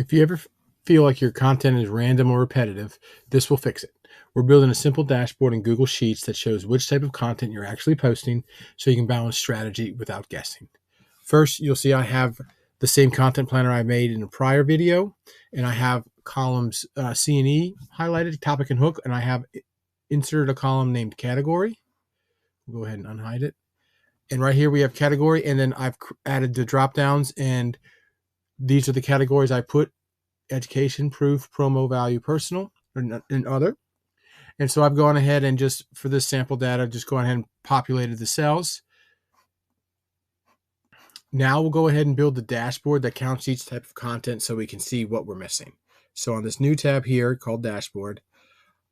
If you ever feel like your content is random or repetitive, this will fix it. We're building a simple dashboard in Google Sheets that shows which type of content you're actually posting so you can balance strategy without guessing. First, you'll see I have the same content planner I made in a prior video, and I have columns C and E highlighted, topic and hook, and I have inserted a column named category. We'll go ahead and unhide it. And right here we have category, and then I've added the drop downs, and these are the categories I put: education, proof, promo, value, personal, and other. And so I've gone ahead and just for this sample data, just gone ahead and populated the cells. Now we'll go ahead and build the dashboard that counts each type of content so we can see what we're missing. So on this new tab here called dashboard,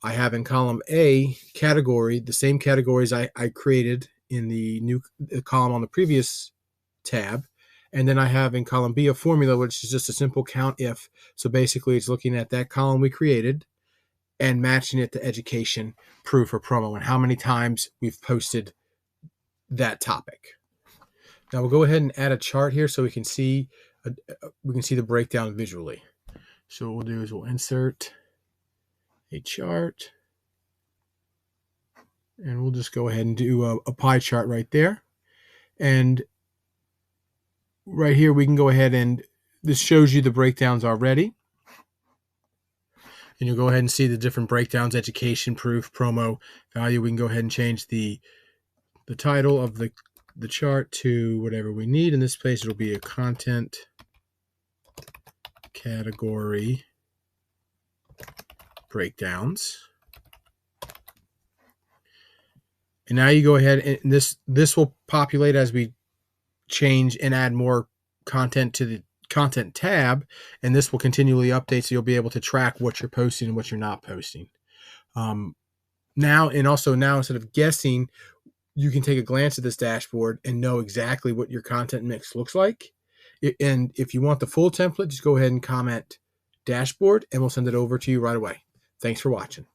I have in column A category, the same categories I created in the new column on the previous tab. And then I have in column B a formula, which is just a simple count if. So basically it's looking at that column we created and matching it to education, proof, or promo, and how many times we've posted that topic. Now we'll go ahead and add a chart here so we can see the breakdown visually. So what we'll do is we'll insert a chart, and we'll just go ahead and do a pie chart right there. And right here we can go ahead and this shows you the breakdowns already. And you'll go ahead and see the different breakdowns: education, proof, promo, value. We can go ahead and change the title of the chart to whatever we need. In this place, it'll be a content category breakdowns. And now you go ahead and this will populate as we change and add more content to the content tab, and this will continually update, so you'll be able to track what you're posting and what you're not posting. Now instead of guessing, you can take a glance at this dashboard and know exactly what your content mix looks like. And if you want the full template, just go ahead and comment dashboard and we'll send it over to you right away. Thanks for watching.